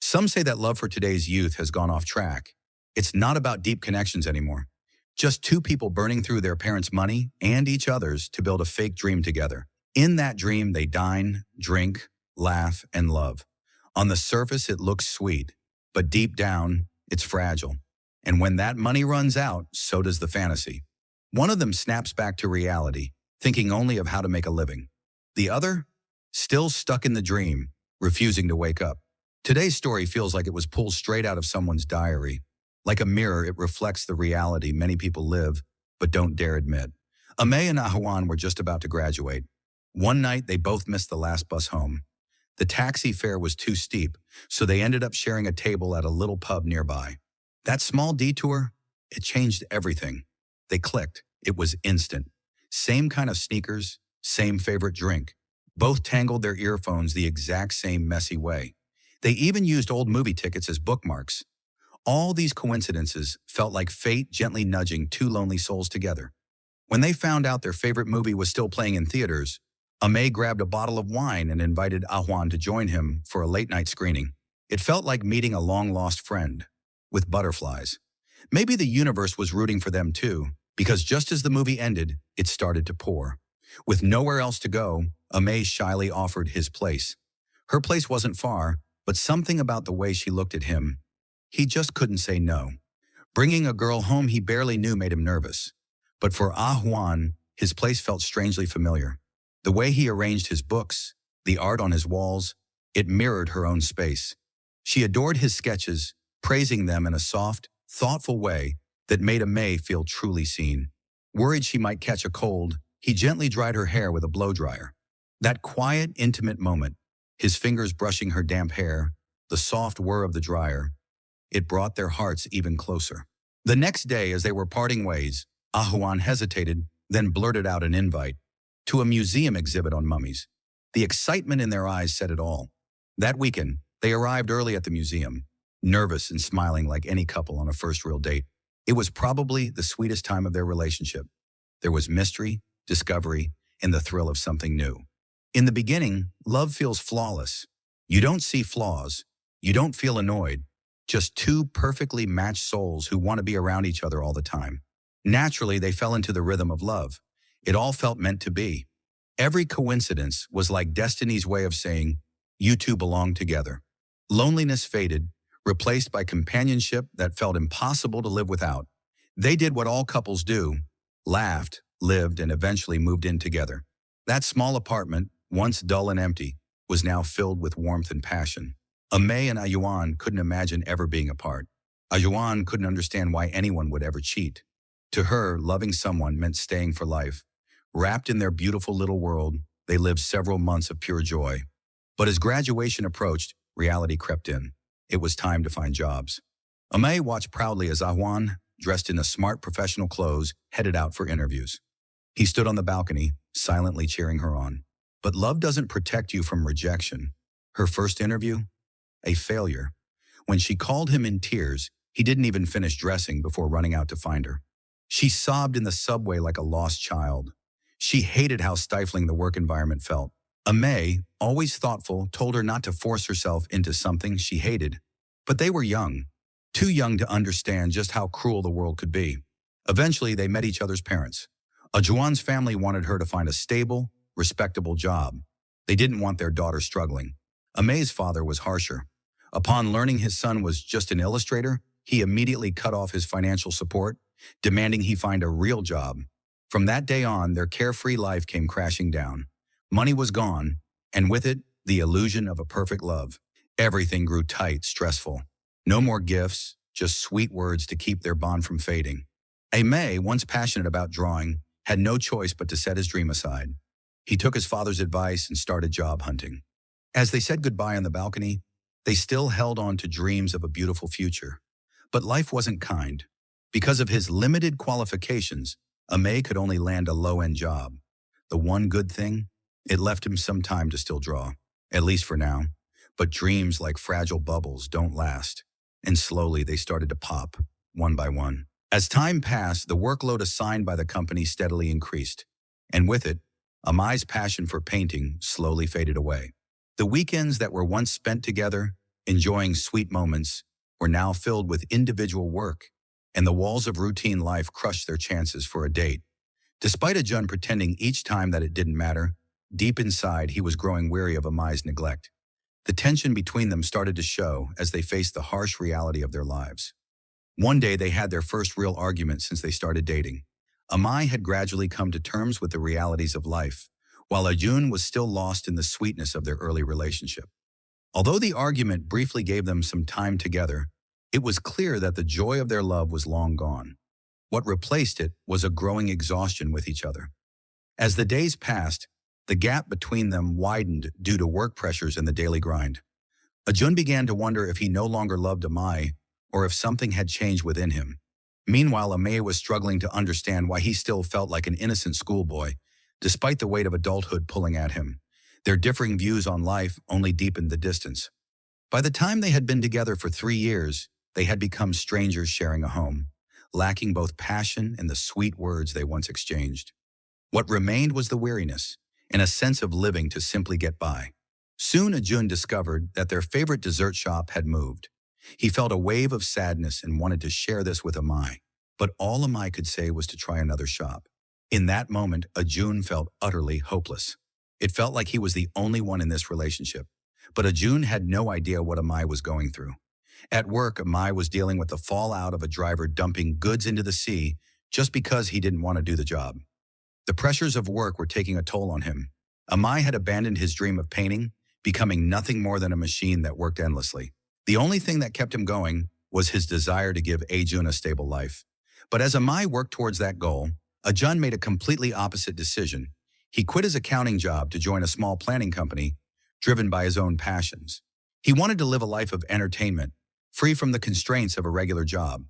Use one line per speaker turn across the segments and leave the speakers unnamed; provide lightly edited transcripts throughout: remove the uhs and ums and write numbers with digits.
Some say that love for today's youth has gone off track. It's not about deep connections anymore. Just two people burning through their parents' money and each other's to build a fake dream together. In that dream, they dine, drink, laugh, and love. On the surface, it looks sweet, but deep down, it's fragile. And when that money runs out, so does the fantasy. One of them snaps back to reality, thinking only of how to make a living. The other, still stuck in the dream, refusing to wake up. Today's story feels like it was pulled straight out of someone's diary. Like a mirror, it reflects the reality many people live, but don't dare admit. Amay and Ahuan were just about to graduate. One night, they both missed the last bus home. The taxi fare was too steep, so they ended up sharing a table at a little pub nearby. That small detour, it changed everything. They clicked. It was instant. Same kind of sneakers, same favorite drink. Both tangled their earphones the exact same messy way. They even used old movie tickets as bookmarks. All these coincidences felt like fate gently nudging two lonely souls together. When they found out their favorite movie was still playing in theaters, Amay grabbed a bottle of wine and invited Ahuan to join him for a late-night screening. It felt like meeting a long-lost friend, with butterflies. Maybe the universe was rooting for them too, because just as the movie ended, it started to pour. With nowhere else to go, Amay shyly offered his place. Her place wasn't far, but something about the way she looked at him, he just couldn't say no. Bringing a girl home he barely knew made him nervous. But for Ahuan, his place felt strangely familiar. The way he arranged his books, the art on his walls, it mirrored her own space. She adored his sketches, praising them in a soft, thoughtful way that made Amay feel truly seen. Worried she might catch a cold, he gently dried her hair with a blow-dryer. That quiet, intimate moment, his fingers brushing her damp hair, the soft whir of the dryer, it brought their hearts even closer. The next day, as they were parting ways, Ahuan hesitated, then blurted out an invite to a museum exhibit on mummies. The excitement in their eyes said it all. That weekend, they arrived early at the museum, nervous and smiling like any couple on a first real date. It was probably the sweetest time of their relationship. There was mystery, discovery, and the thrill of something new. In the beginning, love feels flawless. You don't see flaws. You don't feel annoyed. Just two perfectly matched souls who want to be around each other all the time. Naturally, they fell into the rhythm of love. It all felt meant to be. Every coincidence was like destiny's way of saying, you two belong together. Loneliness faded, replaced by companionship that felt impossible to live without. They did what all couples do, laughed, lived, and eventually moved in together. That small apartment, once dull and empty, was now filled with warmth and passion. Amay and Ahuan couldn't imagine ever being apart. Ahuan couldn't understand why anyone would ever cheat. To her, loving someone meant staying for life. Wrapped in their beautiful little world, they lived several months of pure joy. But as graduation approached, reality crept in. It was time to find jobs. Amay watched proudly as Ahuan, dressed in the smart professional clothes, headed out for interviews. He stood on the balcony, silently cheering her on. But love doesn't protect you from rejection. Her first interview? A failure. When she called him in tears, he didn't even finish dressing before running out to find her. She sobbed in the subway like a lost child. She hated how stifling the work environment felt. Amay, always thoughtful, told her not to force herself into something she hated. But they were young, too young to understand just how cruel the world could be. Eventually, they met each other's parents. Ajuan's family wanted her to find a stable, respectable job. They didn't want their daughter struggling. Amay's father was harsher. Upon learning his son was just an illustrator, he immediately cut off his financial support, demanding he find a real job. From that day on, their carefree life came crashing down. Money was gone, and with it, the illusion of a perfect love. Everything grew tight, stressful. No more gifts, just sweet words to keep their bond from fading. Amay, once passionate about drawing, had no choice but to set his dream aside. He took his father's advice and started job hunting. As they said goodbye on the balcony, they still held on to dreams of a beautiful future. But life wasn't kind. Because of his limited qualifications, Amay could only land a low-end job. The one good thing, it left him some time to still draw, at least for now. But dreams, like fragile bubbles, don't last. And slowly they started to pop, one by one. As time passed, the workload assigned by the company steadily increased. And with it, Amay's passion for painting slowly faded away. The weekends that were once spent together, enjoying sweet moments, were now filled with individual work, and the walls of routine life crushed their chances for a date. Despite Ajun pretending each time that it didn't matter, deep inside he was growing weary of Amai's neglect. The tension between them started to show as they faced the harsh reality of their lives. One day they had their first real argument since they started dating. Amai had gradually come to terms with the realities of life, while Ajun was still lost in the sweetness of their early relationship. Although the argument briefly gave them some time together, it was clear that the joy of their love was long gone. What replaced it was a growing exhaustion with each other. As the days passed, the gap between them widened due to work pressures and the daily grind. Ajun began to wonder if he no longer loved Amai or if something had changed within him. Meanwhile, Amai was struggling to understand why he still felt like an innocent schoolboy, despite the weight of adulthood pulling at him. Their differing views on life only deepened the distance. By the time they had been together for 3 years, they had become strangers sharing a home, lacking both passion and the sweet words they once exchanged. What remained was the weariness, and a sense of living to simply get by. Soon Ajun discovered that their favorite dessert shop had moved. He felt a wave of sadness and wanted to share this with Amai, but all Amai could say was to try another shop. In that moment, Ajun felt utterly hopeless. It felt like he was the only one in this relationship, but Ajun had no idea what Amai was going through. At work, Amai was dealing with the fallout of a driver dumping goods into the sea just because he didn't want to do the job. The pressures of work were taking a toll on him. Amai had abandoned his dream of painting, becoming nothing more than a machine that worked endlessly. The only thing that kept him going was his desire to give Ajun a stable life. But as Amai worked towards that goal, Ajun made a completely opposite decision. He quit his accounting job to join a small planning company, driven by his own passions. He wanted to live a life of entertainment, free from the constraints of a regular job.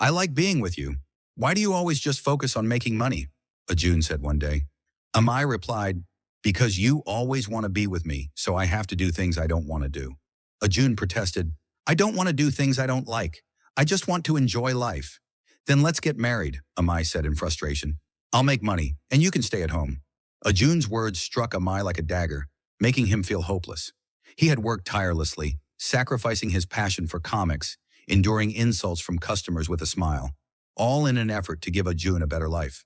"I like being with you. Why do you always just focus on making money?" Ajun said one day. Amai replied, "Because you always want to be with me, so I have to do things I don't want to do." Ajun protested, "I don't want to do things I don't like. I just want to enjoy life." "Then let's get married," Amai said in frustration. "I'll make money, and you can stay at home." Ajun's words struck Amai like a dagger, making him feel hopeless. He had worked tirelessly, sacrificing his passion for comics, enduring insults from customers with a smile, all in an effort to give Ajun a better life.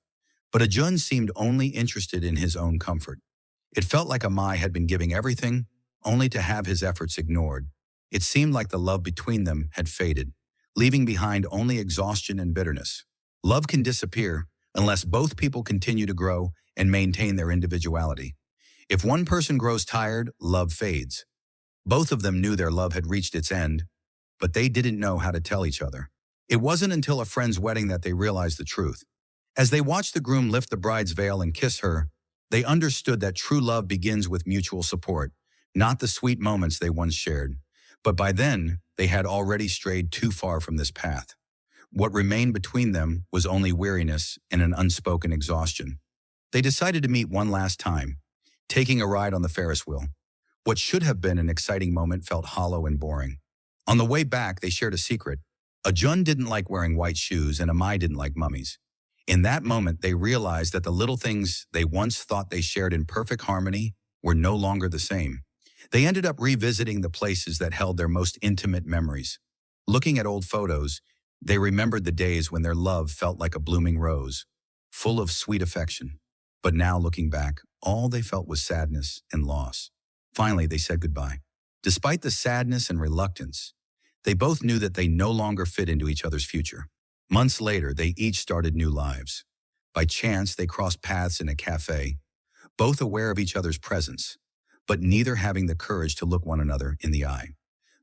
But Ajun seemed only interested in his own comfort. It felt like Amai had been giving everything, only to have his efforts ignored. It seemed like the love between them had faded, leaving behind only exhaustion and bitterness. Love can disappear unless both people continue to grow and maintain their individuality. If one person grows tired, love fades. Both of them knew their love had reached its end, but they didn't know how to tell each other. It wasn't until a friend's wedding that they realized the truth. As they watched the groom lift the bride's veil and kiss her, they understood that true love begins with mutual support, not the sweet moments they once shared. But by then, they had already strayed too far from this path. What remained between them was only weariness and an unspoken exhaustion. They decided to meet one last time, taking a ride on the Ferris wheel. What should have been an exciting moment felt hollow and boring. On the way back, they shared a secret. Ajun didn't like wearing white shoes and Amai didn't like mummies. In that moment, they realized that the little things they once thought they shared in perfect harmony were no longer the same. They ended up revisiting the places that held their most intimate memories. Looking at old photos, they remembered the days when their love felt like a blooming rose, full of sweet affection. But now, looking back, all they felt was sadness and loss. Finally, they said goodbye. Despite the sadness and reluctance, they both knew that they no longer fit into each other's future. Months later, they each started new lives. By chance, they crossed paths in a cafe, both aware of each other's presence, but neither having the courage to look one another in the eye.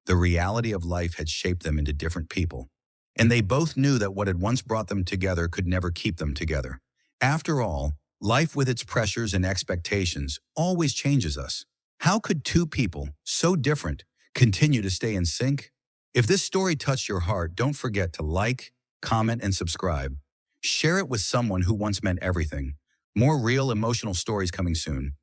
The reality of life had shaped them into different people, and they both knew that what had once brought them together could never keep them together. After all, life with its pressures and expectations always changes us. How could two people, so different, continue to stay in sync? If this story touched your heart, don't forget to like, comment, and subscribe. Share it with someone who once meant everything. More real, emotional stories coming soon.